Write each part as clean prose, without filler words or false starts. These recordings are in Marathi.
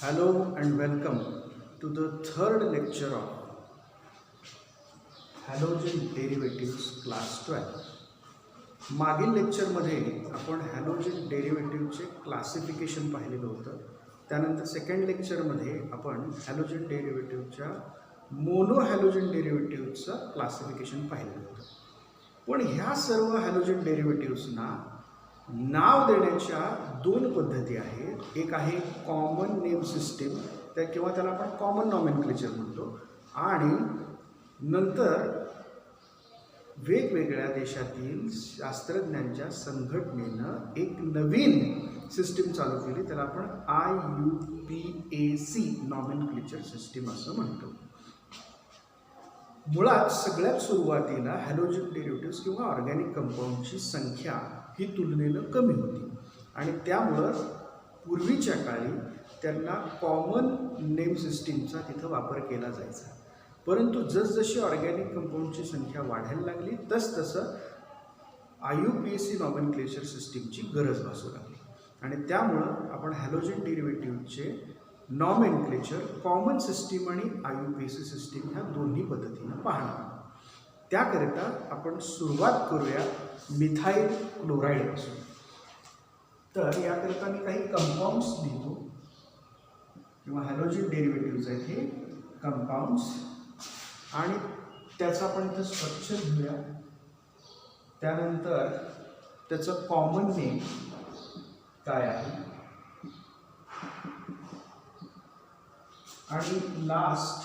Hello and welcome to the third lecture of halogen derivatives class 12. मागील लेक्चरमध्ये आपण हॅलोजन डेरिव्हेटिव्हचे क्लासिफिकेशन पाहिलेलं होतं. त्यानंतर सेकंड लेक्चरमध्ये आपण हॅलोजन डेरिव्हेटिव्हच्या मोनो हॅलोजन डेरिव्हेटिव्हचं क्लासिफिकेशन पाहिलेलं होतं. पण ह्या सर्व हॅलोजन डेरिव्हेटिव्ह्जना नाव देण्याच्या दोन पद्धती आहेत. एक आहे कॉमन नेम सिस्टीम किंवा त्याला आपण कॉमन नॉमेनक्लेचर म्हणतो, आणि नंतर वेगवेगळ्या देशातील शास्त्रज्ञांच्या संघटनेनं एक नवीन सिस्टीम चालू केली, त्याला आपण IUPAC नॉमेनक्लेचर सिस्टीम असं म्हणतो. मुळात सगळ्यात सुरुवातीला हॅलोजन डेरिव्हेटिव्ह्ज किंवा ऑर्गॅनिक कंपाऊंडची संख्या ही तुलनेनं कमी होती, आणि त्यामुळं पूर्वीच्या काळी त्यांना कॉमन नेम सिस्टीमचा तिथं वापर केला जायचा. परंतु जसजशी ऑर्गॅनिक कंपाऊंडची संख्या वाढायला लागली तसतसं IUPAC नॉमेनक्लेचर सिस्टीमची गरज भासू लागली, आणि त्यामुळं आपण हॅलोजन डेरिव्हेटिव्हचे नॉमेनक्लेचर कॉमन सिस्टीम आणि IUPAC सिस्टीम ह्या दोन्ही पद्धतीनं पाहणार. त्याकरिता आपण सुरुवात करूया मिथाइल क्लोराईडपासून. तर याकरिता मी काही कंपाऊंड्स लिहितो किंवा हॅलोजन डेरिव्हेटिव्ह्ज आहेत हे कंपाऊंड्स, आणि त्याचं आपण इथं स्ट्रक्चर घेऊया. त्यानंतर त्याचं कॉमन नेम काय आहे, आणि लास्ट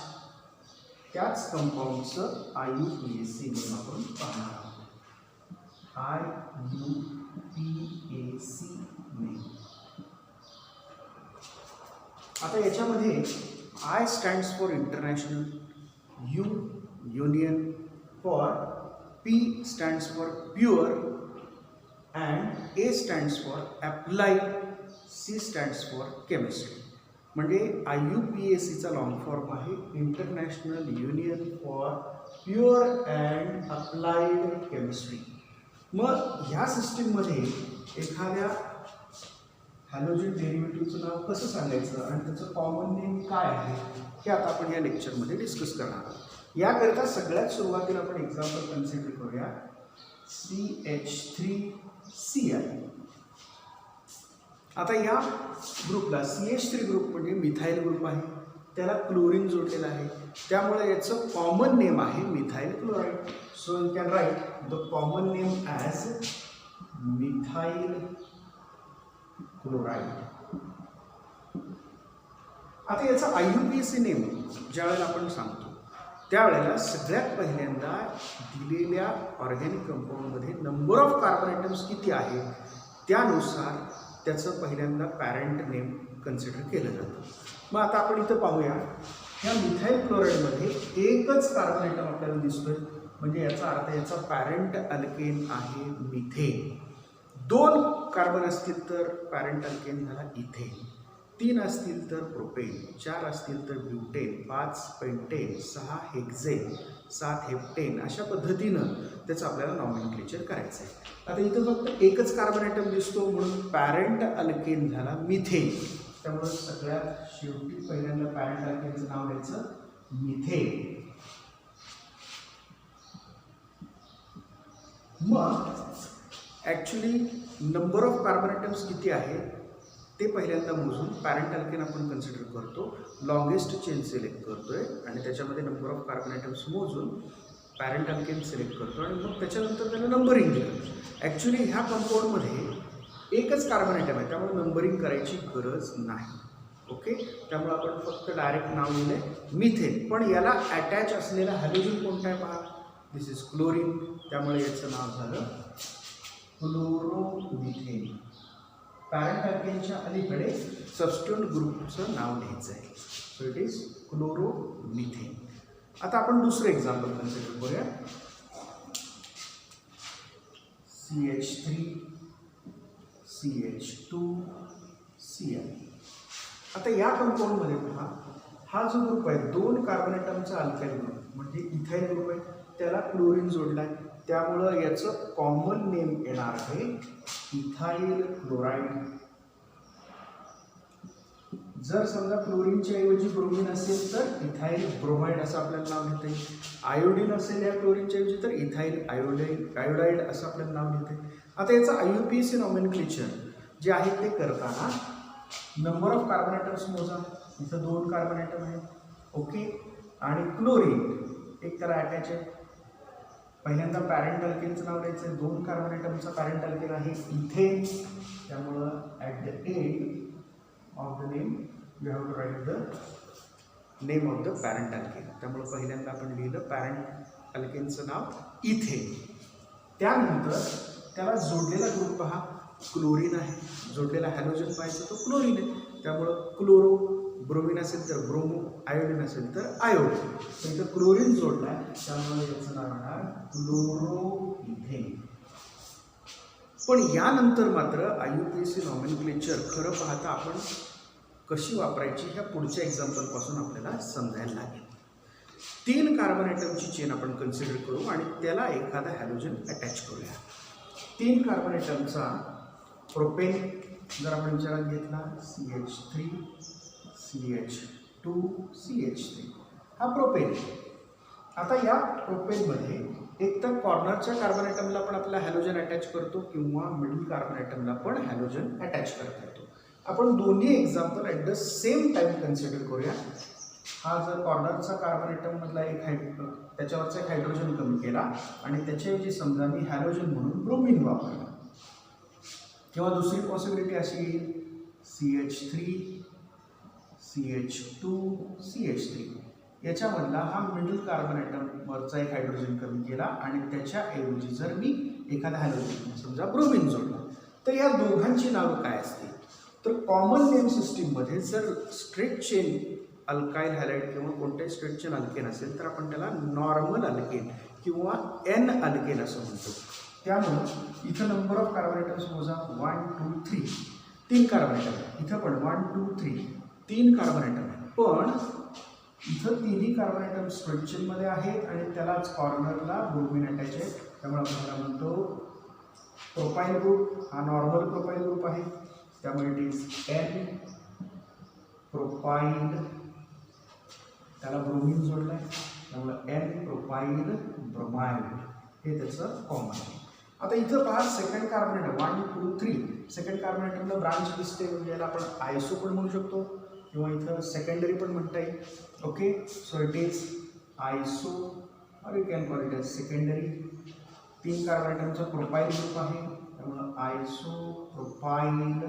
त्याच कंपाऊंडचं IUPAC नेम आपण पाहणार आहोत. IUPAC name. आता याच्यामध्ये I stands for international, U union, for P stands for pure, and A stands for applied, C stands for chemistry. म्हणजे IUPACचा लॉंग फॉर्म आहे international union for pure and applied chemistry. मग ह्या सिस्टीममध्ये एखाद्या हॅलोजन डेरिव्हेटिव्हचं नाव कसं सांगायचं आणि त्याचं कॉमन नेम काय आहे हे आता आपण या लेक्चरमध्ये डिस्कस करणार आहोत. याकरिता सगळ्यात सुरुवातीला आपण एक्झाम्पल कन्सिडर करूया CH3Cl. आता या ग्रुपला CH3 ग्रुप म्हणजे मिथाइल ग्रुप आहे, त्याला क्लोरीन जोडलेला आहे, त्यामुळे याचं कॉमन नेम आहे methyl chloride. So you can write the common name as methyl chloride. आता याचा IUPAC नेम ज्यावेळेला आपण सांगतो त्यावेळेला सगळ्यात पहिल्यांदा दिलेल्या ऑर्गॅनिक कंपाऊंडमध्ये नंबर ऑफ कार्बन ॲटम्स किती आहे त्यानुसार त्याचं पहिल्यांदा पॅरेंट नेम कन्सिडर केलं जातं. मग आता आपण इथं पाहूया, ह्या मिथाइल क्लोराईडमध्ये एकच कार्बन ॲटम आपल्याला दिसतोय, म्हणजे याचा अर्थ याचा पॅरेंट अल्केन आहे मिथेन. 2 कार्बन असतील तर पॅरेंट अल्केन झाला इथेन, 3 असतील तर प्रोपेन, 4 असतील तर ब्युटेन, 5 पेंटेन, 6 हेक्झेन, 7 हेप्टेन. अशा पद्धतीनं त्याचं आपल्याला नॉमेनक्लेचर करायचं आहे. आता इथं फक्त एकच कार्बन ॲटम दिसतो म्हणून पॅरेंट अल्केन झाला मिथेन. त्यामुळे सगळ्यात शेवटी पहिल्यांदा पॅरेंट अल्केनचं नाव द्यायचं मिथेन. मग actually number of carbon atoms किती आहेत ते पहिल्यांदा मोजून पॅरेंट अल्केन आपण कन्सिडर करतो, लॉंगेस्ट चेन सिलेक्ट करतोय आणि त्याच्यामध्ये नंबर ऑफ कार्बन ॲटम्स मोजून पॅरेंट अल्केन सिलेक्ट करतो, आणि मग त्याच्यानंतर त्याला नंबरिंग दिलं. ॲक्च्युली ह्या कंपाऊंडमध्ये एकच कार्बन ॲटम आहे, त्यामुळे नंबरिंग करायची गरज नाही. ओके, त्यामुळे आपण फक्त डायरेक्ट नाव लिहिलंय मिथेन. पण याला अटॅच असलेला हॅलोजन कोणता आहे पहा, दिस इज क्लोरीन, त्यामुळे याचं नाव झालं क्लोरोमिथेन. पॅरेंट अल्केनच्या अलीकडे सबस्टिट्यूएंट ग्रुपचं नाव लिहायचं आहे. So it is chloromethane. आता आपण दुसरं एक्झाम्पल कन्सिडर करूया, CH3CH2Cl. आता या कंपाऊंडमध्ये पहा, हा जो ग्रुप आहे 2 कार्बन ॲटमचा अल्काइल ग्रुप म्हणजे इथाइल ग्रुप आहे, त्याला क्लोरीन जोडला आहे, त्यामुळं याचं कॉमन नेम येणार आहे इथाइल क्लोराईड. जर समजा क्लोरीनच्या ऐवजी ब्रोमीन असेल तर इथाइल ब्रोमाइड असं आपल्याला नाव घेता येईल. आयोडीन असेल या क्लोरीनच्या ऐवजी तर इथाइल आयोडाईड असं आपल्याला नाव घेता येईल. आता याचं IUPAC नॉमेनक्लेचर जे आहे ते करताना नंबर ऑफ कार्बन ॲटम्स मोजा. इथं 2 कार्बन ॲटम आहेत. ओके. आणि क्लोरीन एक त्याला अटॅच आहे. पहिल्यांदा पॅरेंट अल्केनचं नाव द्यायचं आहे. 2 कार्बन ॲटमचा पॅरेंट अल्केन आहे इथेन. त्यामुळं at the end of the name you have to write the name of the parent alkane. त्यामुळं पहिल्यांदा आपण लिहिलं पॅरेंट अल्केनचं नाव इथेन. त्यानंतर त्याला जोडलेला ग्रुप पहा, क्लोरीन आहे. जोडलेला हॅलोजन पाहायचं तो क्लोरीन आहे. त्यामुळं क्लोरो, ब्रोमीन असेल तर ब्रोमो, आयोडीन असेल तर आयोडीन. तर इथं क्लोरीन जोडला आहे त्यामुळे याचं नाव होणार क्लोरोइथेन. पण यानंतर मात्र IUPAC नॉमेनक्लेचर खरं पाहता आपण कशी वापरायची ह्या पुढच्या एक्झाम्पलपासून आपल्याला समजायला लागेल. 3 कार्बन ॲटमची चेन आपण कन्सिडर करू आणि त्याला एखादा हॅलोजन अटॅच करूया. 3 कार्बन ॲटमचा प्रोपेन जर आपण विचारात घेतला CH3 CH2 CH3 हा प्रोपेन. आता या प्रोपेनमध्ये एक तर कॉर्नरच्या कार्बन ॲटमला पण आपल्याला हॅलोजन अटॅच करतो किंवा मिडल कार्बन ॲटमला पण हॅलोजन अटॅच करता येतो. आपण दोन्ही example at the same time consider करूया. हा जर कॉर्नरचा कार्बन ॲटममधला त्याच्यावरचा एक हायड्रोजन कमी केला आणि त्याच्याऐवजी समजा मी हॅलोजन म्हणून ब्रोमीन वापरला, किंवा दुसरी पॉसिबिलिटी अशी येईल CH3 CH2 CH3 याच्यामधला हा मिडल कार्बन ॲटमवरचा एक हायड्रोजन कमी केला आणि त्याच्याऐवजी जर मी एखादा हॅलोजन समजा ब्रोमीन जोडला, तर या दोघांची नावं काय असतील? तर कॉमन नेम सिस्टीममध्ये जर स्ट्रेट चेन अल्काइल हॅलाइड किंवा कोणत्याही स्ट्रेट चेन अल्केन असेल तर आपण त्याला नॉर्मल अल्केन किंवा N अल्केन असं म्हणतो. त्यामुळं इथं नंबर ऑफ कार्बन ॲटम्स मोजा 1 2 3 3 कार्बन ॲटम. इथं पण 1 2 3 3 कार्बन ॲटम आहे. पण इथं तिन्ही कार्बन ॲटम स्ट्रेट चेनमध्ये आहेत आणि त्यालाच कॉर्नरला ब्रोमीन अटॅच आहे. त्यामुळे आपण त्याला म्हणतो प्रोपाईल ग्रुप. हा नॉर्मल प्रोपाईल ग्रुप आहे त्यामुळे इट इज N प्रोपाईल. त्याला ब्रोमीन जोडलं आहे त्यामुळे N प्रोपाईल ब्रोमाइड हे त्याचं कॉमन आहे. आता इथं पहा second carbon atom 1 2 3 second carbon ॲटमला ब्रांच दिसते म्हणजे याला आपण आयसो पण म्हणू शकतो किंवा इथं सेकंडरी पण म्हणता येईल. Okay. So it is iso or you can call it as secondary. 3 carbon ॲटमचा प्रोपाईल ग्रुप आहे त्यामुळं iso propyl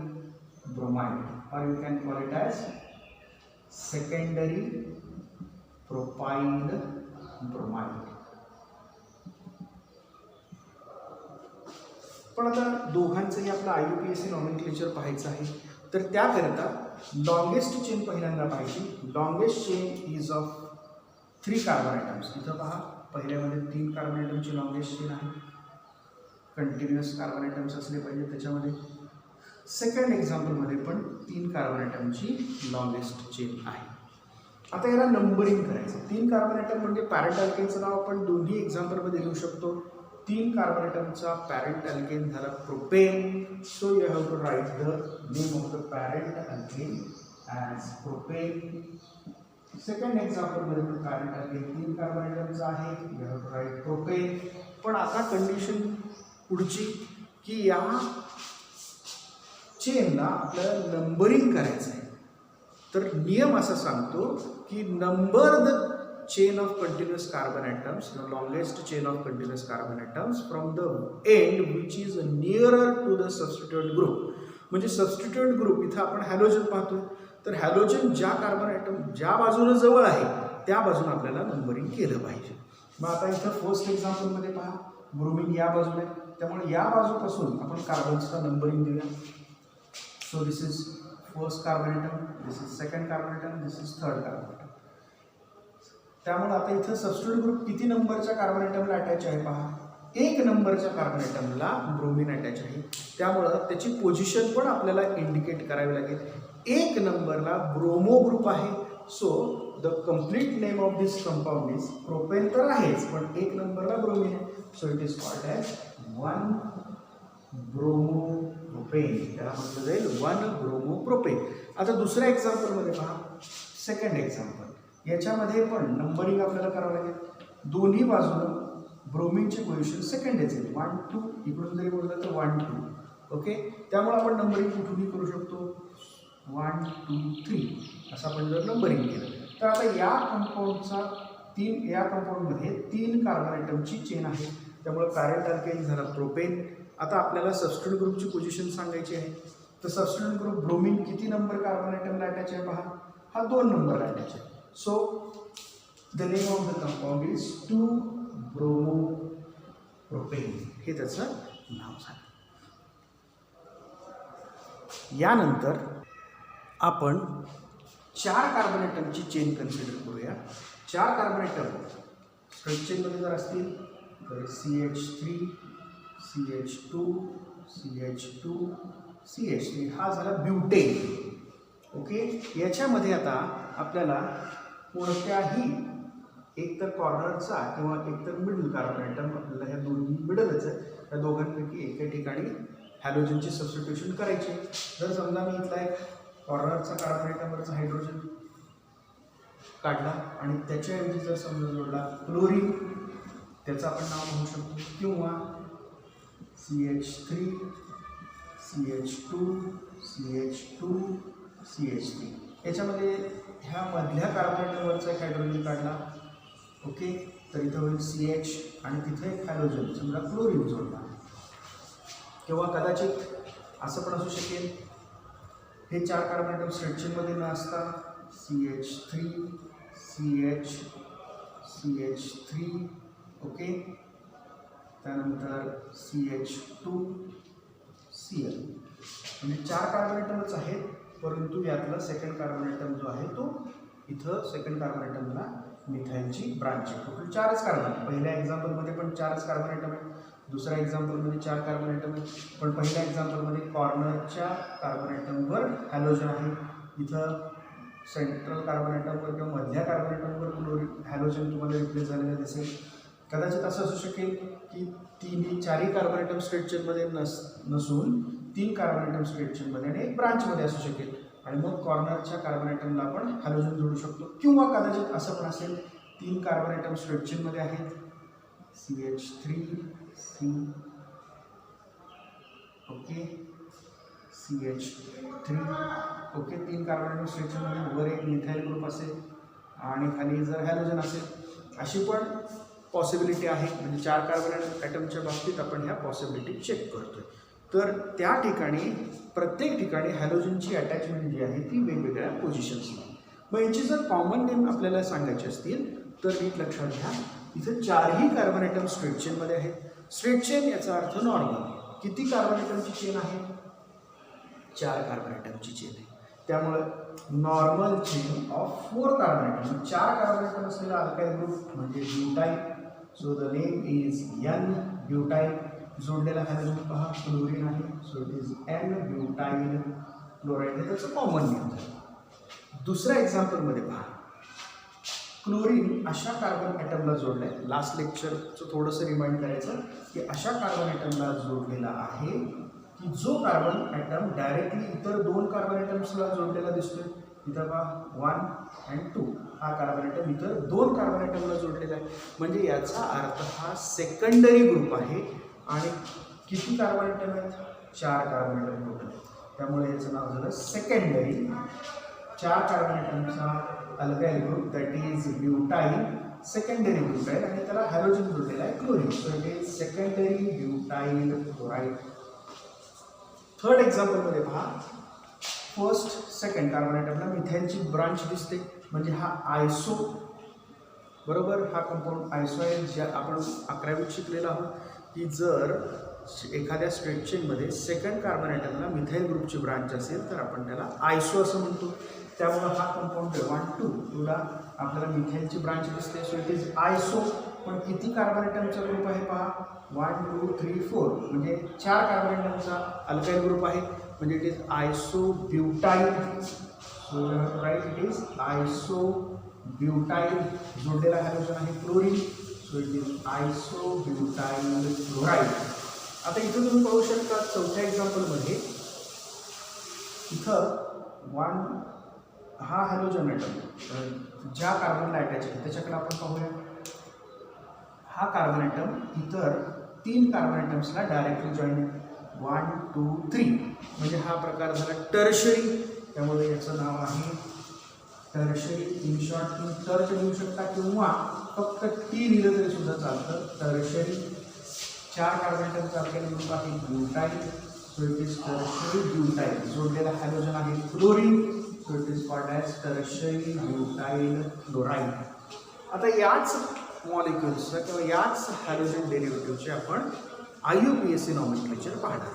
bromide or you can call it as secondary propyl bromide. पण आता दोघांचंही आपलं IUPAC नॉमेनक्लेचर पाहायचं आहे. तर त्याकरिता लॉंगेस्ट चेन पहिल्यांदा पाहिजे. Longest chain is of 3 carbon atoms. इथं पहा पहिल्यामध्ये 3 कार्बन ॲटमची लॉंगेस्ट चेन आहे. कंटिन्युअस कार्बन ॲटम्स असले पाहिजे त्याच्यामध्ये. सेकंड एक्झाम्पलमध्ये पण 3 कार्बन ॲटमची लॉंगेस्ट चेन आहे. आता याला नंबरिंग करायचं. 3 कार्बन ॲटम म्हणजे पॅरेंट अल्केनचं नाव आपण दोन्ही एक्झाम्पलमध्ये लिहू शकतो. 3 कार्बन ॲटमचा पॅरेंट अल्केन झाला propane. So you have to write the name of the parent alkane as propane. Second एक्झाम्पलमध्ये पण पॅरेंट अल्केन 3 कार्बन ॲटमचा आहे. You have to write propane. पण आता कंडिशन पुढची की या चेनला आपल्याला नंबरिंग करायचं आहे. तर नियम असा सांगतो की number the chain of continuous carbon atoms, longest chain of continuous carbon atoms from the end which is nearer to the substituent group. म्हणजे सबस्टिट्यूएंट ग्रुप इथं आपण हॅलोजन पाहतोय तर हॅलोजन ज्या कार्बन ॲटम ज्या बाजूने जवळ आहे त्या बाजूने आपल्याला नंबरिंग केलं पाहिजे. मग आता इथं फर्स्ट एक्झाम्पलमध्ये पहा ब्रोमीन या बाजूला आहे त्यामुळे या बाजूपासून आपण कार्बन्सला नंबरिंग देऊया. So this is first carbon atom, this is second carbon atom, this is third carbon atom. त्यामुळे आता इथं सबस्टिट्यूट ग्रुप किती नंबरच्या कार्बन ॲटमला अटॅच आहे पहा. 1 नंबरच्या कार्बन ॲटमला ब्रोमीन अटॅच आहे. त्यामुळं त्याची पोझिशन पण आपल्याला इंडिकेट करावी लागेल. 1 नंबरला ब्रोमो ग्रुप आहे. So the complete name of this compound is propane तर आहेच पण 1 नंबरला ब्रोमीन आहे. So it is called as 1 bromopropane, त्याला म्हटलं जाईल 1 ब्रोमोप्रोपेन. आता दुसऱ्या एक्झाम्पलमध्ये पहा, सेकंड एक्झाम्पल. याच्यामध्ये पण नंबरिंग आपल्याला करावं लागेल. दोन्ही बाजूनं ब्रोमिनची पोझिशन सेकंड येते, 1 2, इकडून जरी बोललं तर 1 2. ओके, त्यामुळे आपण नंबरिंग कुठूनही करू शकतो, 1 2 3 असं आपण जर नंबरिंग केलं. तर आता या कंपाऊंडमध्ये 3 कार्बन ॲटमची चेन आहे, त्यामुळे पॅरेंट अल्केन झाला प्रोपेन. आता आपल्याला सबस्टिट्यूट ग्रुपची पोझिशन सांगायची आहे. तर सबस्टिट्यूट ग्रुप ब्रोमिन किती नंबर कार्बन ॲटमला अटॅच आहे पहा, हा 2 नंबरला अटॅच आहे. So the name of the compound is 2 bromopropane, हे त्याचं नाव झालं. यानंतर आपण 4 कार्बन ॲटमची चेन कन्सिडर करूया. 4 कार्बन ॲटम स्ट्रेट चेनमध्ये जर असतील तर CH3 CH2 CH2 CH3, हा झाला ब्युटेन. ओके, याच्यामध्ये आता आपल्याला कोणत्याही एक तर कॉर्नरचा किंवा एक तर मिडल कार्बन ॲटम, आपल्याला ह्या दोन्ही मिडलच आहे, या दोघांपैकी एका ठिकाणी हॅलोजनची सबस्टिट्यूशन करायची. जर समजा मी इथला एक कॉर्नरचा कार्बन ॲटमवरचा हायड्रोजन काढला आणि त्याच्याऐवजी जर समजा जोडला क्लोरीन, त्याचं आपण नाव म्हणू शकतो, किंवा CH3 CH2 CH2 CH3, याच्यामध्ये ह्या मधल्या कार्बन ॲटमवरचा एक हायड्रोजन काढला. ओके, तर इथं होईल CH आणि तिथे एक हॅलोजन समजा क्लोरीन जोडला. किंवा कदाचित असं पण असू शकेल, हे 4 कार्बन ॲटम स्ट्रेट चेनमध्ये न असता CH3 CH CH3, ओके, त्यानंतर CH2 Cl, म्हणजे 4 कार्बन ॲटमच आहेत, परंतु यातला सेकंड कार्बन ॲटम जो आहे तो इथं सेकंड कार्बन ॲटमला मिथाईलची ब्रांच आहे. टोटल 4च कार्बन. पहिल्या एक्झाम्पलमध्ये पण 4च कार्बन ॲटम आहे, दुसऱ्या एक्झाम्पलमध्ये 4 कार्बन ॲटम आहे, पण पहिल्या एक्झाम्पलमध्ये कॉर्नरच्या कार्बन ॲटमवर हॅलोजन आहे, इथं सेंट्रल कार्बन ॲटमवर किंवा मधल्या कार्बन ॲटमवर क्लोरीन हॅलोजन तुम्हाला रिप्लेस झालेलं दिसेल. कदाचित असं असू शकेल की 4ही कार्बन ॲटम स्ट्रेट चेनमध्ये नसून 3 कार्बन ॲटम स्ट्रेट चेनमध्ये आणि एक ब्रांचमध्ये असू शकेल, आणि मग कॉर्नरच्या कार्बन ॲटमला आपण हॅलोजन जोडू शकतो. किंवा कदाचित असं पण असेल 3 कार्बन ॲटम स्ट्रेट चेनमध्ये आहेत, CH3 C, okay, CH3, okay, 3 carbon atom straight चेनमध्ये वर एक मिथाइल ग्रुप असेल आणि खाली जर हॅलोजन असेल, अशी पण पॉसिबिलिटी आहे. म्हणजे 4 कार्बन ॲटमच्या बाबतीत आपण ह्या पॉसिबिलिटी चेक करतोय. तर त्या ठिकाणी प्रत्येक ठिकाणी हॅलोजनची अटॅचमेंट जी आहे ती वेगवेगळ्या पोझिशन्सला. मग यांची जर कॉमन नेम आपल्याला सांगायचे असतील तर नीट लक्षात घ्या, इथे 4ही कार्बन ॲटम स्ट्रेट चेनमध्ये आहेत. स्ट्रेट चेन याचा अर्थ नॉर्मल. किती कार्बन ॲटमची चेन आहे, 4 कार्बन ॲटमची चेन आहे, त्यामुळं normal chain of 4 carbon atom. 4 carbon atom असलेला अल्काइल ग्रुप म्हणजे butyl. So the name is N butyl. जोडलेला हॅलोजन पहा क्लोरीन आहे, so it is N butyl chloride, हे त्याचं कॉमन नेम झालं. दुसऱ्या एक्झाम्पलमध्ये पहा, क्लोरीन अशा कार्बन ॲटमला जोडलं आहे. लास्ट लेक्चरचं थोडंसं रिमाइंड करायचं की अशा कार्बन ॲटमला जोडलेला आहे की जो कार्बन ॲटम डायरेक्टली इतर 2 कार्बन ॲटम्सला जोडलेला दिसतोय. इथं पहा 1 and 2, हा कार्बन ॲटम इतर 2 कार्बन ॲटमला जोडलेला आहे. म्हणजे याचा अर्थ हा सेकंडरी ग्रुप आहे. आणि किती कार्बन ॲटम आहेत, 4 कार्बन ॲटम टोटल. त्यामुळे याचं नाव झालं सेकंडरी. 4 कार्बन ॲटमचा alkyl group that is butyl, secondary group आहे आणि त्याला हॅलोजन जोडलेला आहे chlorine. So it is secondary butyl chloride. Third एक्झाम्पलमध्ये पहा, फर्स्ट सेकंड कार्बन ॲटमला मिथाईलची ब्रांच दिसते, म्हणजे हा आयसो, बरोबर, हा कंपाऊंड आयसो आहे. ज्या आपण 11वीत शिकलेला आहोत की जर एखाद्या स्ट्रेट चेनमध्ये सेकंड कार्बन ॲटमला मिथाइल ग्रुपची ब्रांच असेल तर आपण त्याला आयसो असं म्हणतो. त्यामुळं हा कंपाऊंड 1 2 तुला आपल्याला मिथाइलची ब्रांच दिसते, सो इट इज आयसो. पण किती कार्बन ॲटमचा ग्रुप आहे पहा, 1 2 3 4, म्हणजे 4 कार्बन ॲटमचा अल्काइल ग्रुप आहे, म्हणजे it is isobutyl. So right, it is isobutyl. जोडलेला हॅलोजन आहे chlorine, so it is isobutyl chloride. आता इथं तुम्ही पाहू शकता चौथ्या एक्झाम्पलमध्ये इथं हा हॅलोजन ॲटम ज्या कार्बनला अटॅच आहे त्याच्याकडे आपण पाहूया. हा कार्बन ॲटम इतर 3 कार्बन ॲटम्सला डायरेक्टली जॉईन आहे. 1 2 3 म्हणजे हा प्रकार झाला टर्शरी. त्यामुळे याचं नाव आहे टर्शरी. इन शॉर्ट तुम्ही टर्च लिहू शकता किंवा फक्त टी लिहिलं तरी सुद्धा चालतं. टर्शरी. 4 कार्बन ॲटमचा आपल्याला ग्रुप आहे butyl. So it is tertiary butyl. जोडलेला हॅलोजन आहे chlorine. So it is called as tertiary butyl chloride. आता याच मॉलिक्युल्सचा किंवा याच हॅलोजन डेरिव्हेटिव्हचे आपण IUPAC नॉमेनक्लेचर पाहणार.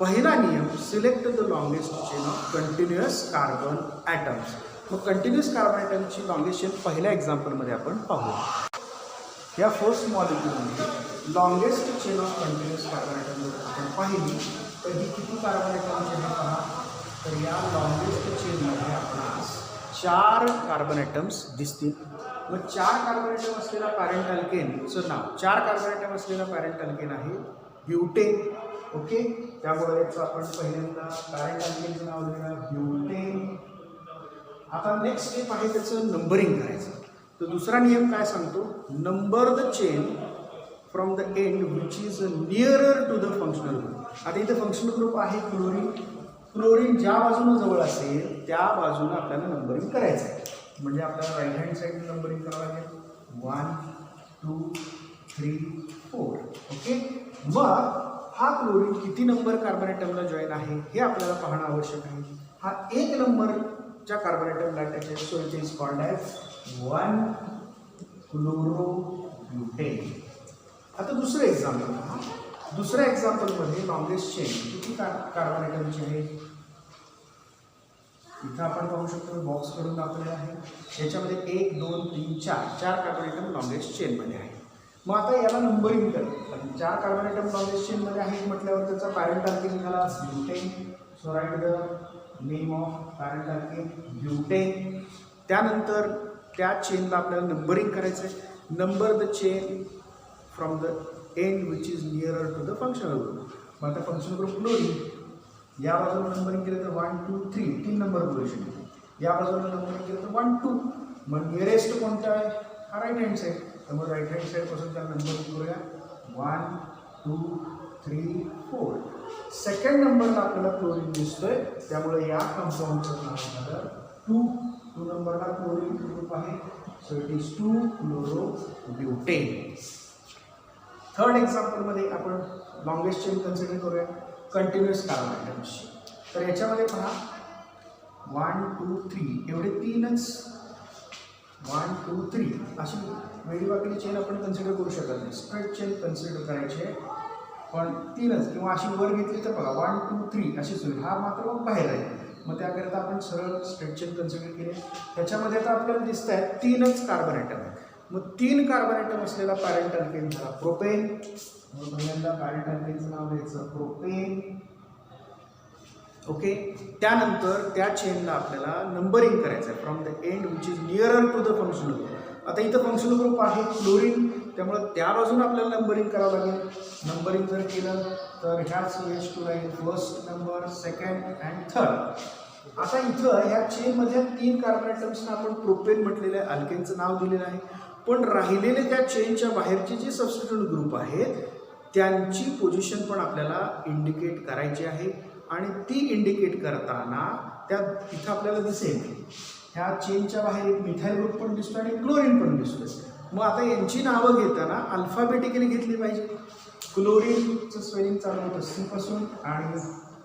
पहिला नियम, select the longest chain of continuous carbon atoms. मग कंटिन्युअस कार्बन ॲटमची लॉंगेस्ट चेन पहिल्या एक्झाम्पलमध्ये आपण पाहू. या फर्स्ट मॉलिक्युलमध्ये longest chain of continuous carbon atom जर आपण पाहिली तर ही किती कार्बन ॲटमची आहे पहा. तर या लॉंगेस्ट चेनमध्ये आपणास 4 कार्बन ॲटम्स दिसतील. मग 4 कार्बन ॲटम असलेला पॅरेंट अल्केनचं नाव, 4 कार्बन ॲटम असलेला पॅरेंट अल्केन आहे ब्युटेन. ओके, त्यामुळे याचं आपण पहिल्यांदा पॅरेंट अल्केनचं नाव दिलं ब्युटेन. आता नेक्स्ट स्टेप आहे त्याचं नंबरिंग करायचं. तर दुसरा नियम काय सांगतो, number the chain from the end which is nearer to the functional group. आता इथे फंक्शनल ग्रुप आहे क्लोरीन. क्लोरीन ज्या बाजूनं जवळ असेल त्या बाजूनं आपल्याला नंबरिंग करायचं आहे. म्हणजे आपल्याला राईट हँड साईड नंबरिंग करावं लागेल. 1 2 3 4. ओके, मग हा क्लोरीन किती नंबर कार्बन ॲटमला जॉईन आहे हे आपल्याला पाहणं आवश्यक आहे. हा 1 नंबरच्या कार्बन ॲटमला अटॅच आहे. So it is called as 1 क्लोरोब्युटेन. आता दुसरं एक्झाम्पल पहा. दुसऱ्या एक्झाम्पलमध्ये लॉंगेस्ट चेन किती कार्बन ॲटमची आहे. इथं आपण पाहू शकतो बॉक्स करून दाखवलेला आहे. याच्यामध्ये 1 2 3 4 कार्बन ॲटम लॉंगेस्ट चेनमध्ये आहे. मग आता याला नंबरिंग करू. 4 कार्बन ॲटम लॉंगेस्ट चेनमध्ये आहे म्हटल्यावर त्याचा पॅरेंट अल्केन झाला butane. So write the name of parent alkane butane. त्यानंतर त्या चेनला आपल्याला नंबरिंग करायचं आहे. Number the chain from the end which is nearer to the functional group. मग आता फंक्शनल ग्रुप क्लोरीन. या बाजूला नंबरिंग केलं तर 1 2 3 3 नंबर पोझिशन. या बाजूला नंबरिंग केलं तर 1 2. मग नियरेस्ट कोणता आहे, हा राईट हँड साईड. त्यामुळे राईट हँड साईडपासून त्याला नंबरिंग करूया 1 2 3 4. सेकंड नंबरला आपल्याला क्लोरीन दिसतोय, त्यामुळे या कंपाऊंडचं नाव झालं 2. 2 नंबरला क्लोरीन ग्रुप आहे. So it is 2 क्लोरोब्युटेन. थर्ड एक्झाम्पलमध्ये आपण लॉंगेस्ट चेन कन्सिडर करूया कंटिन्युअस कार्बन ॲटम्सची. तर याच्यामध्ये पहा 1 2 3 एवढे 3च 1 2 3 अशी वेगळी चेन आपण कन्सिडर करू शकत नाही. स्ट्रेट चेन कन्सिडर करायचे पण 3च, किंवा अशी वर घेतली तर बघा 1 2 3 अशीच होईल. हा मात्र मग बाहेर आहे. मग त्याकरिता आपण सरळ स्ट्रेट चेन कन्सिडर केले. त्याच्यामध्ये आता आपल्याला दिसत आहे 3च कार्बन ॲटम आहे. मग 3 कार्बन ॲटम असलेला पॅरेंट अल्केन झाला प्रोपेन. मग पहिल्यांदा पॅरेंट अल्केनचं नाव घ्यायचं प्रोपेन. ओके, त्यानंतर त्या चेनला आपल्याला नंबरिंग करायचं आहे from the end which is nearer to the functional group. आता इथं फंक्शनल ग्रुप आहे क्लोरीन, त्यामुळे त्या बाजून आपल्याला नंबरिंग करावं लागेल. नंबरिंग जर केलं तर ह्याच CH2 राहील first number, second and third. आता इथं ह्या चेनमध्ये 3 कार्बन ॲटम्सना आपण प्रोपेन म्हटलेलं आहे, अल्केनचं नाव दिलेलं आहे. पण राहिलेले त्या चेनच्या बाहेरचे जे सबस्टिट्यूट ग्रुप आहेत त्यांची पोझिशन पण आपल्याला इंडिकेट करायची आहे. आणि ती इंडिकेट करताना त्या इथं आपल्याला दिसेल ह्या चेनच्या बाहेर एक मिथाइल ग्रुप पण दिसतो आणि क्लोरीन पण दिसतोय. मग आता यांची नावं घेताना अल्फाबेटिकली घेतली पाहिजे. क्लोरीनचं स्पेलिंग चालू होतं C पासून आणि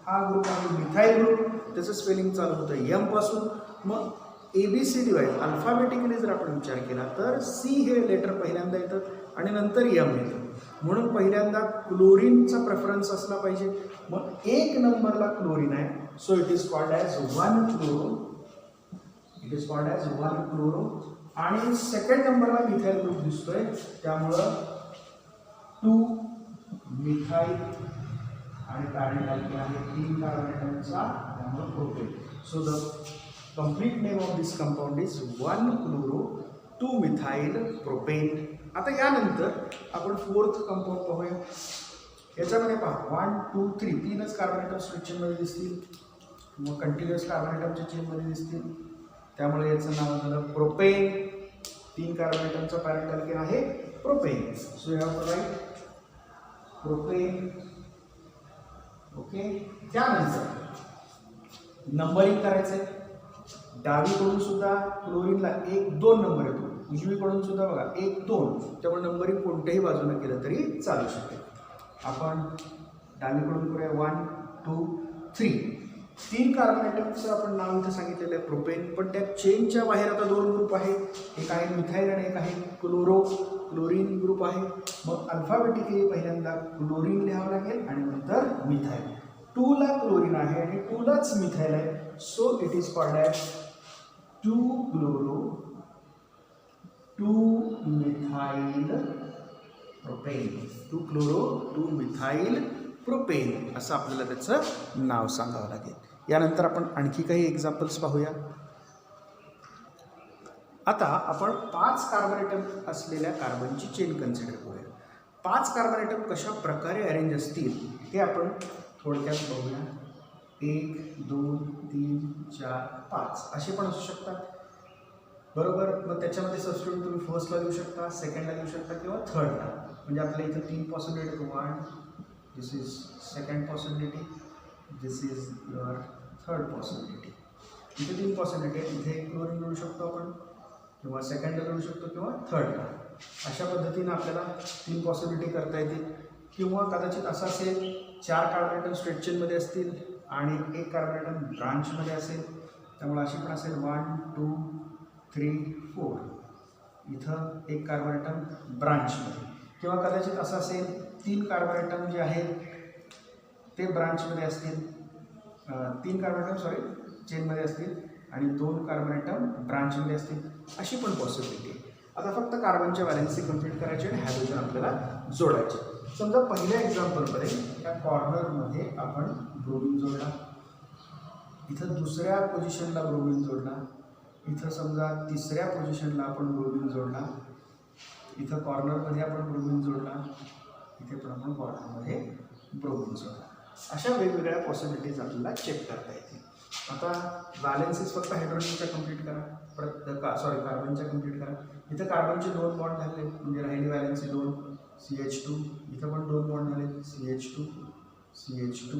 हा ग्रुप आहे मिथाइल ग्रुप, त्याचं स्पेलिंग चालू होतं M पासून. मग ABCD वाईज अल्फाबेटिकली जर आपण विचार केला तर C हे लेटर पहिल्यांदा येतं आणि नंतर M येतं. म्हणून पहिल्यांदा क्लोरीनचा प्रेफरन्स असला पाहिजे. मग 1 नंबरला क्लोरीन आहे. So it is called as 1 chloro. It is called as 1 chloro. आणि सेकंड नंबरला मिथाइल ग्रुप दिसतोय, त्यामुळं 2 मिथाइल आणि पॅरेंट अल्केन आहे 3 कार्बन ॲटमचा, त्यामुळं propane. So the complete name of this compound is 1 chloro 2 methyl propane. आता यानंतर आपण 4th कंपाऊंड पाहूया. याच्यामध्ये पहा 1 2 3 तीनच कार्बन ॲटम स्ट्रेट चेनमध्ये दिसतील किंवा कंटिन्युअस कार्बन ॲटमच्या चेनमध्ये दिसतील, त्यामुळे याचं नाव झालं प्रोपेन. 3 कार्बन ॲटमचा पॅरेंट अल्केन आहे propane. So you have to write propane. Okay. त्यानंतर नंबरिंग करायचंय. डावीकडून सुद्धा क्लोरीनला 1 2 नंबर येतो, उजवीकडून सुद्धा बघा 1 2, त्यामुळे नंबरिंग कोणत्याही बाजूने केलं तरी चालू शकेल. आपण डावीकडून करूया 1 2 3. 3 कार्बन ॲटमचं आपण नाव इथं सांगितलेलं आहे प्रोपेन, पण त्या चेनच्या बाहेर आता 2 ग्रुप आहे. एक आहे मिथाईल आणि एक आहे क्लोरीन ग्रुप आहे. मग अल्फाबेटिकली पहिल्यांदा क्लोरीन लिहावं लागेल आणि नंतर मिथाईल. 2 ला क्लोरीन आहे आणि 2 लाच मिथाईल आहे. So it is called as 2 chloro 2 methyl propane. 2 chloro 2 methyl propane असं आपल्याला त्याचं नाव सांगावं लागेल. यानंतर आपण आणखी काही एक्झाम्पल्स पाहूया. आता आपण 5 कार्बन ॲटम असलेल्या कार्बनची चेन कन्सिडर करूया. 5 कार्बन ॲटम कशा प्रकारे अरेंज असतील हे आपण थोडक्यात बघूया. 1 2 3 4 5 असे पण असू शकतात, बरोबर. मग त्याच्यामध्ये सबस्टिट्यूट तुम्ही फर्स्टला देऊ शकता, सेकंडला देऊ शकता किंवा थर्डला. म्हणजे आपल्या इथं 3 possibility. 1 this is second possibility, this is your third possibility. इथे 3 पॉसिबिलिटी आहेत. इथे क्लोरीन मिळू शकतो आपण, किंवा सेकंडला मिळू शकतो किंवा थर्डला. अशा पद्धतीनं आपल्याला 3 पॉसिबिलिटी करता येतील. किंवा कदाचित असं असेल 4 कार्बन ॲटम स्ट्रेट चेनमध्ये असतील आणि 1 कार्बन ॲटम ब्रांचमध्ये असेल, त्यामुळे अशी पण असेल 1 2 3 4. इथं 1 कार्बन ॲटम ब्रांचमध्ये. किंवा कदाचित असं असेल 3 कार्बन ॲटम जे आहेत ते ब्रांचमध्ये असतील, 3 कार्बन ॲटम चेनमध्ये असतील आणि 2 कार्बन ॲटम ब्रांचमध्ये असतील. अशी पण पॉसिबिलिटी आहे. आता फक्त कार्बनच्या व्हॅलेन्सी कंप्लीट करायची आणि हायड्रोजन आपल्याला जोडायचे. समजा पहिल्या एक्झाम्पलमध्ये या कॉर्नरमध्ये आपण ब्रोमिन जोडला, इथं दुसऱ्या पोझिशनला ब्रोमिन जोडला, इथं समजा तिसऱ्या पोझिशनला आपण ब्रोमिन जोडला, इथं कॉर्नरमध्ये आपण ब्रोमिन जोडला, इथे पण आपण कॉर्नरमध्ये ब्रोमिन जोडला. अशा वेगवेगळ्या पॉसिबिलिटीज आपल्याला चेक करता येतील. आता व्हॅलेन्सीज फक्त हायड्रोजनच्या कंप्लीट करा, कार्बनच्या कंप्लीट करा. इथं कार्बनचे 2 बॉन्ड झाले म्हणजे राहिली व्हॅलेन्सी 2 CH2. इथं पण 2 बॉन्ड झाले CH2 CH2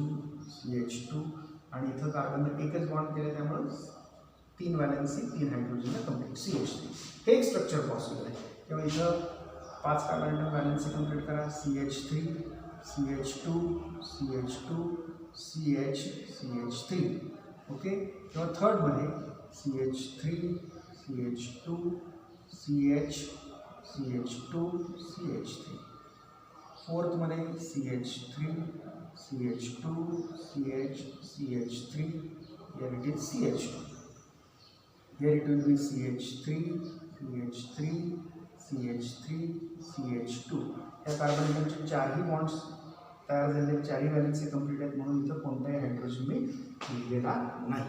CH2 आणि इथं कार्बनने एकच बॉन्ड केले, त्यामुळे 3 व्हॅलेन्सी 3 हायड्रोजनला कंप्लीट CH3. हे एक स्ट्रक्चर पॉसिबल आहे. किंवा इथं 5 कार्बन ॲटम व्हॅलेन्सी कंप्लीट करा, CH3 CH2 CH2 CH3. Okay. किंवा थर्डमध्ये CH3 CH2 CH2 CH3. फोर्थमध्ये CH3 CH2 CH3. Here it is CH2. Here it will be CH3 CH3 CH3 CH2. या कार्बन ॲटमचे 4ही बॉन्ड्स तयार झालेले, 4ही व्हॅलेन्सी कंप्लीट आहेत, म्हणून इथं कोणताही हायड्रोजन मी लिहिलेला नाही.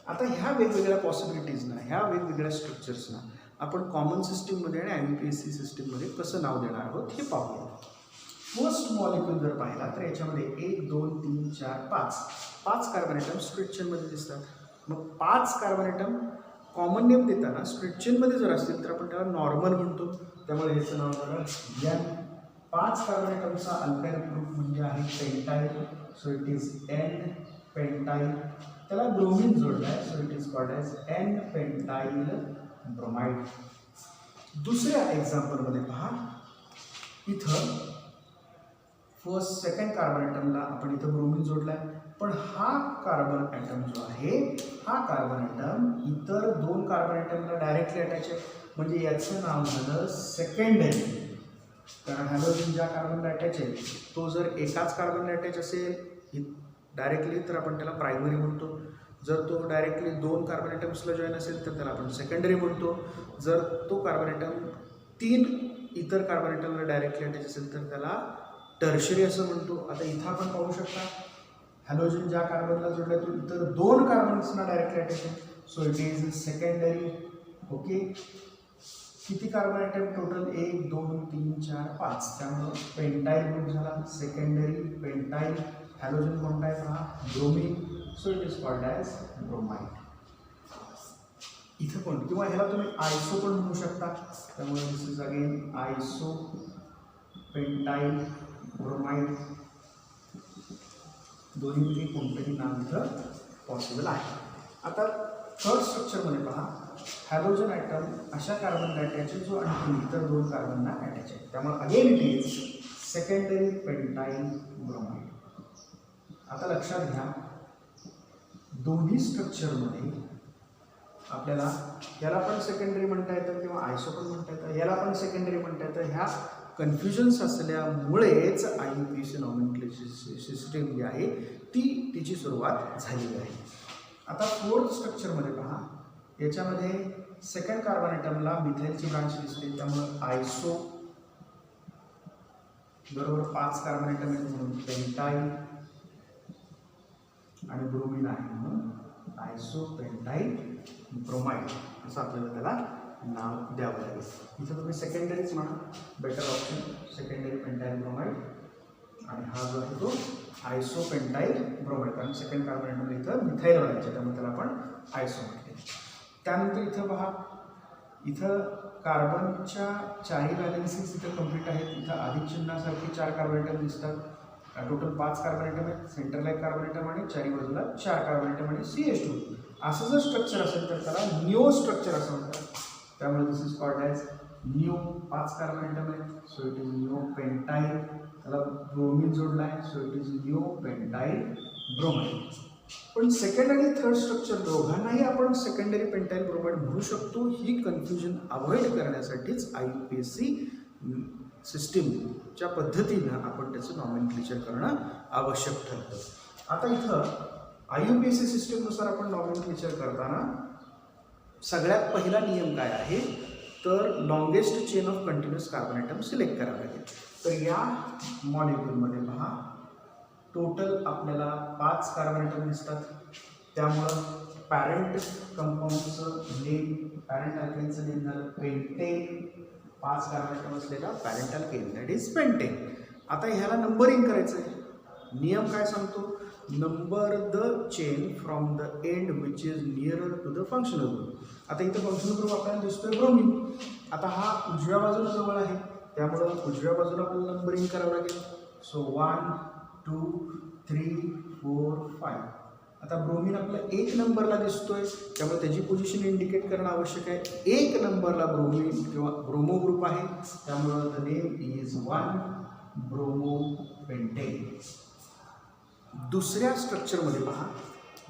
आता ह्या वेगवेगळ्या पॉसिबिलिटीजना, ह्या वेगवेगळ्या स्ट्रक्चर्सना आपण कॉमन सिस्टीममध्ये आणि IUPAC सिस्टीममध्ये कसं नाव देणार आहोत हे पाहूया. फर्स्ट मॉलिक्यूल जर पाहिला तर याच्यामध्ये 1 2 3 4 5 कार्बन ॲटम स्ट्रेट चेनमध्ये दिसतात. मग 5 कार्बन ॲटम कॉमन नेम देताना स्ट्रेट चेनमध्ये जर असतील तर आपण त्याला नॉर्मल म्हणतो, त्यामुळे ह्याचं नाव झालं N. 5 कार्बन ॲटमचा अल्काइल ग्रुप म्हणजे आहे pentyl, so it is N pentyl. त्याला ब्रोमिन जोडला आहे, so it is called as N pentyl bromide. दुसऱ्या एक्झाम्पलमध्ये पहा, इथं सेकंड कार्बन ॲटमला आपण इथं ब्रोमिन जोडला आहे, पण हा कार्बन ॲटम जो आहे, हा कार्बन ॲटम इतर 2 कार्बन ॲटमला डायरेक्टली अटॅच आहे, म्हणजे याचं नाव झालं सेकंडरी. कारण हायड्रोजन ज्या कार्बनला अटॅच आहे तो जर एकाच कार्बनला अटॅच असेल डायरेक्टली तर आपण त्याला प्रायमरी म्हणतो. जर तो डायरेक्टली 2 कार्बन ॲटम्सला जॉईन असेल तर त्याला आपण सेकंडरी म्हणतो. जर तो कार्बन ॲटम 3 इतर कार्बन ॲटमला डायरेक्टली अटॅच असेल तर त्याला टर्शरी असं म्हणतो. आता इथं आपण पाहू शकता हॅलोजन ज्या कार्बनला जोडला तो इतर 2 कार्बन्सना डायरेक्टली अटॅच आहे, so it is secondary. Okay. किती कार्बन आयटम टोटल 1 2 3 4 5, त्यामुळं पेंटाईल ग्रुप झाला. सेकंडरी पेंटाईल हॅलोजन कोणता आहे हा bromine, so it is called as bromide. इथं पण किंवा ह्याला तुम्ही आयसो पण म्हणू शकता, त्यामुळे दिस इज अगेन आयसो पेंटाईल ब्रोमाइड. दोन्हीपैकी कोणतंही नाव इथं पॉसिबल आहे. आता थर्ड स्ट्रक्चरमध्ये पहा, हॅलोजन ॲटम अशा कार्बन अटॅच जो आणखी इतर 2 कार्बनला अटॅच आहे, त्यामुळे again it is secondary pentyl bromide. आता लक्षात घ्या, दोन्ही स्ट्रक्चरमध्ये आपल्याला याला पण सेकंडरी म्हणता येतं किंवा आयसो पण म्हणता येतं, याला पण सेकंडरी म्हणता येतं. ह्या कन्फ्युजन्स असल्यामुळेच IUPAC नॉमेनक्लेचर सिस्टीम जी आहे तिची सुरुवात झालेली आहे. आता फोर्थ स्ट्रक्चरमध्ये पहा, याच्यामध्ये सेकंड कार्बन आयटमला मिथाईलची ब्रांच दिसते, त्यामुळं आयसो बरोबर 5 कार्बन आयटम आहेत म्हणून पेंटाईल आणि ब्रोमीन आहे म्हणून आयसो पेंटाईल ब्रोमाइड असं आपल्याला त्याला नाव द्यावं लागेल. इथं तुम्ही सेकंडरीच म्हणा, better option secondary pentyl bromide. आणि हा जो आहे तो आयसो पेंटाईल ब्रोमाइड, कारण सेकंड कार्बन आयटम इथं मिथाईल बनायचे, त्यामुळे त्याला आपण आयसो म्हटले. त्यानंतर इथं पहा, इथं कार्बनच्या 4 बॅलन्सीस इथं कंप्लीट आहेत. इथं अधिक चिन्हासारखे 4 कार्बन आयटम दिसतात. टोटल 5 कार्बन आयटम आहेत, सेंटरला 1 कार्बन आयटम आणि 4 बाजूला 4 कार्बन आयटम आणि CH2. असं जर स्ट्रक्चर असेल तर त्याला निओ स्ट्रक्चर असं म्हणतात. त्यामुळे this is called as neo. 5 carbon atom आहेत, so it is neopentyl. त्याला ब्रोमीन जोडला आहे, so it is neopentyl bromide. पण सेकंड आणि थर्ड स्ट्रक्चर दोघांनाही आपण सेकंडरी पेंटाईल ब्रोमाइड म्हणू शकतो. ही कन्फ्युजन अवॉइड करण्यासाठीच IUPAC सिस्टीमच्या पद्धतीनं आपण त्याचं नॉमेनक्लेचर करणं आवश्यक ठरतं. आता इथं IUPAC सिस्टीमनुसार आपण नॉमेनक्लेचर करताना सगळ्यात पहिला नियम काय आहे, तर longest chain of continuous carbon item select करावं लागेल. तर या मॉलिक्यूलमध्ये पहा, टोटल आपल्याला 5 कार्बन आयटम दिसतात. त्यामुळं पॅरेंट कंपाऊंडचं नेम, पॅरेंट अल्केनचं नेम झालं पेंटेन. 5 कार्बन आयटम असलेला parent alkane, that is pentane. आता ह्याला नंबरिंग करायचं आहे. नियम काय सांगतो, number the chain from the end which is nearer to the functional group. आता इथं फंक्शनल ग्रुप आपल्याला दिसतोय ब्रोमीन. आता हा उजव्या बाजूला जवळ आहे, त्यामुळं उजव्या बाजूला आपल्याला नंबरिंग करावं लागेल. सो 1 2 3 4 5. आता ब्रोमीन आपला 1 नंबरला दिसतोय, त्यामुळे त्याची पोझिशन इंडिकेट करणं आवश्यक आहे. 1 नंबरला ब्रोमीन किंवा ब्रोमो ग्रुप आहे, त्यामुळं the name is 1 bromo pentane. दुसऱ्या स्ट्रक्चरमध्ये पहा,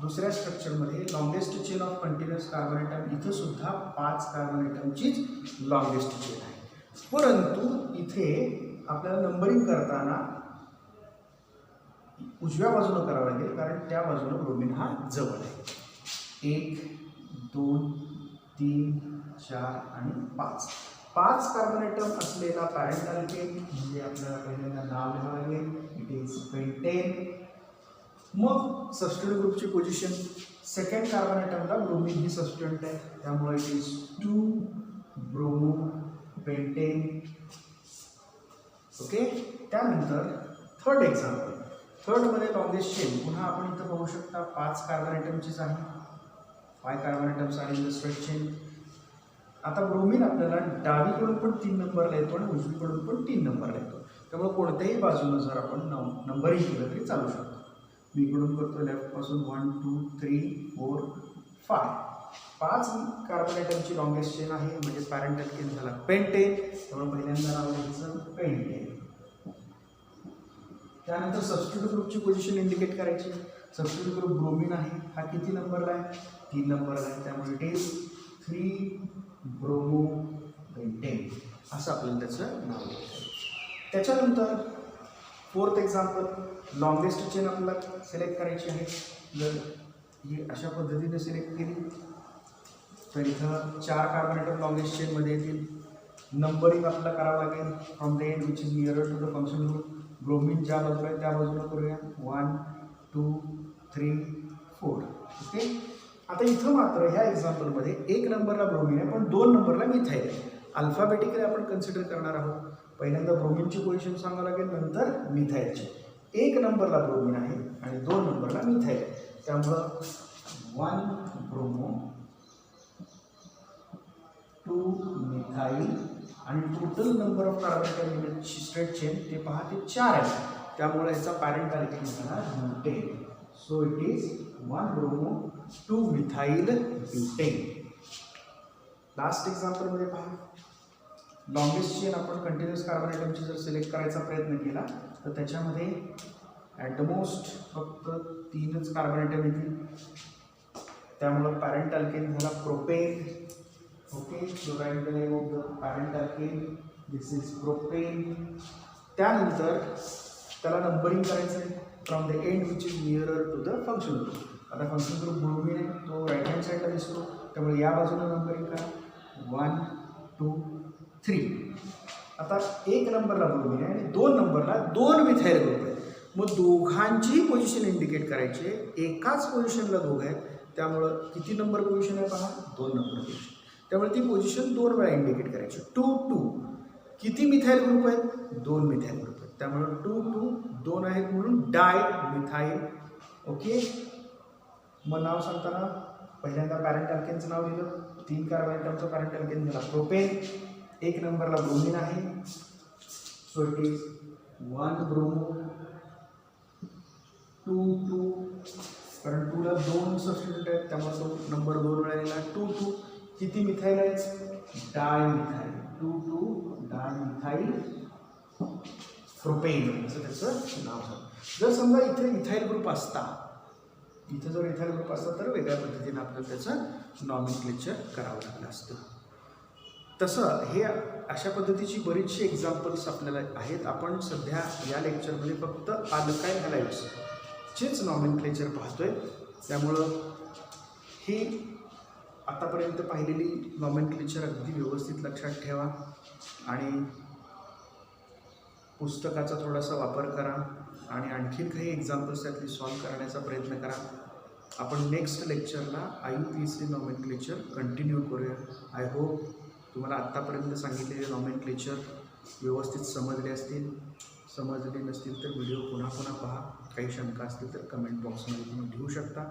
दुसऱ्या स्ट्रक्चरमध्ये longest chain of continuous carbon item, इथं सुद्धा 5 कार्बन आयटमचीच लॉंगेस्ट चेन आहे. परंतु इथे आपल्याला नंबरिंग करताना उजव्या बाजूला करावं लागेल, कारण त्या बाजूला ब्रोमीन हा जवळ आहे. 1 2 3 4 आणि 5. 5 कार्बन आयटम असलेला पॅरेंट अल्केन म्हणजे आपल्याला पहिल्यांदा नाव लिहावं लागेल, इट इज पेंटेन. मग सबस्टिट्यूट ग्रुपची पोझिशन, सेकंड कार्बन आयटमला ब्रोमीन ही सबस्टिट्यूट आहे, त्यामुळे it is 2 bromopentane. Okay. त्यानंतर थर्ड एक्झाम्पल, थर्डमध्ये लॉंगेस्ट चेन पुन्हा आपण इथं पाहू शकता 5 कार्बन आयटमचीच आहे. 5 carbon items are in the straight chain. आता ब्रोमीन आपल्याला डावीकडून पण 3 नंबरला येतो आणि उजवीकडून पण 3 नंबरला येतो, त्यामुळे कोणत्याही बाजूनं जर आपण नंबरिंग केलं तरी चालू शकतो. मी इकडून करतो लेफ्टपासून 1 2 3 4 5. 5 कार्बन आयटमची लॉंगेस्ट चेन आहे, म्हणजे पॅरेंट अल्केन झाला पेंटेन, त्यामुळे पहिल्यांदा नाव लिहायचं पेंटेन. त्यानंतर सबस्टिट्यूट ग्रुपची पोझिशन इंडिकेट करायची. सबस्टिट्यूट ग्रुप ब्रोमीन आहे, हा किती नंबरला आहे, 3 नंबरला आहे, त्यामुळे इट इज 3 ब्रोमो पेंटेन असं आपल्याला त्याचं नाव लिहायचं. त्याच्यानंतर फोर्थ एक्झाम्पल, लॉंगेस्ट चेन आपल्याला सिलेक्ट करायची आहे. जर ही अशा पद्धतीने सिलेक्ट केली तर इथं 4 कार्बन आयटम लॉंगेस्ट चेनमध्ये येतील. नंबरिंग आपल्याला करावं लागेल from the end which is nearer to the function group. Bromine ज्या बाजूला आहे त्या बाजूला करूया, 1 2 3 4. ओके. आता इथं मात्र ह्या एक्झाम्पलमध्ये 1 नंबरला ब्रोमीन आहे, पण 2 नंबरला मिथाईल आहे. अल्फाबेटिकली आपण कन्सिडर करणार आहोत. पहिल्यांदा ब्रोमिनची पोझिशन सांगावं लागेल, नंतर मिथाईलची. 1 नंबरला ब्रोमिन आहे आणि 2 नंबरला मिथाईल आहे. त्यामुळं 1 ब्रोमो 2 मिथाईल आणि टोटल नंबर ऑफ कार्बन युनिटची स्ट्रेट चेन ते पहा ते 4 आहे. त्यामुळे याचा पॅरेंट अल्केन झाला butane. So it is 1 bromo 2 methylbutane. Last एक्झाम्पलमध्ये पहा, लॉंगेस्ट चेन आपण कंटिन्युअस कार्बन आयटमची जर सिलेक्ट करायचा प्रयत्न केला तर त्याच्यामध्ये ॲट द मोस्ट फक्त 3च कार्बन आयटम येतील. त्यामुळं पॅरेंट अल्केन झाला propane. Okay, so write the name of the parent alkane, this is propane. त्यानंतर त्याला नंबरिंग करायचं आहे from the end which is nearer to the function group. आता फंक्शन ग्रुप ब्रोमिन आहे, तो राईट हँड साईडला दिसतो, त्यामुळे या बाजूला नंबरिंग करा 1 2 3. आता 1 नंबरला ब्रोमिन आहे आणि 2 नंबरला 2 मिथाईल ग्रुप आहे. मग दोघांची पोझिशन इंडिकेट करायची आहे. एकाच पोझिशनला दोघं आहेत, त्यामुळं किती नंबर पोझिशन आहे पहा, 2 नंबर पोझिशन. त्यामुळे ती पोझिशन 2 वेळा इंडिकेट करायची. 2 2 किती मिथाईल ग्रुप आहेत, 2 मिथाईल ग्रुप आहेत. त्यामुळं 2 2 2 आहेत म्हणून डाय मिथाईल. ओके, मग नाव सांगताना पहिल्यांदा पॅरेंट अल्केनचं नाव लिहिलं. 3 कार्बन आयटमचं पॅरेंट अल्केन झाला प्रोपेन. 1 नंबरला ब्रोमिन आहे, सो इट इज 1 ब्रोमो 2 2, कारण 2ला 2 सबस्टिट्यूट आहेत त्यामुळे तो नंबर 2 वेळा लिहिला. 2 2 किती मिथाईल आहेत, डाय मिथाईल. 2 2 डाय मिथाईल प्रोपेन असं त्याचं नाव झालं. जर समजा इथे इथाईल ग्रुप असता, इथं जर इथाईल ग्रुप असता तर वेगळ्या पद्धतीने आपल्याला त्याचं नॉमेनक्लेचर करावं लागलं असतं. तसं हे अशा पद्धतीची बरीचशी एक्झाम्पल्स आपल्याला आहेत. आपण सध्या या लेक्चरमध्ये फक्त अल्काईल हॅलाइड्सचेच नॉमेनक्लेचर पाहतोय. त्यामुळं ही आतापर्यंत पाहिलेली नॉमेनक्लेचर अगदी व्यवस्थित लक्षात ठेवा आणि पुस्तकाचा थोडासा वापर करा आणि आणखीन काही एक्झाम्पल्स त्यातली सॉल्व करण्याचा प्रयत्न करा. आपण नेक्स्ट लेक्चरला IUPAC नॉमेनक्लेचर कंटिन्यू करूया. आय होप तुम्हाला आत्तापर्यंत सांगितलेले नॉमेनक्लेचर व्यवस्थित समजले असतील. समजले नसतील तर व्हिडिओ पुन्हा पुन्हा पहा. काही शंका असतील तर कमेंट बॉक्समध्ये तुम्ही लिहू शकता.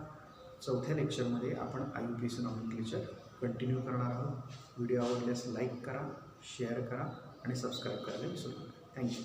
चौथ्या लेक्चरमध्ये आपण IUPAC नॉमेनक्लेचर कंटिन्यू करणार आहोत. व्हिडिओ आवडल्यास लाईक करा, शेअर करा आणि सबस्क्राईब करायला विसरू नका. थँक्यू.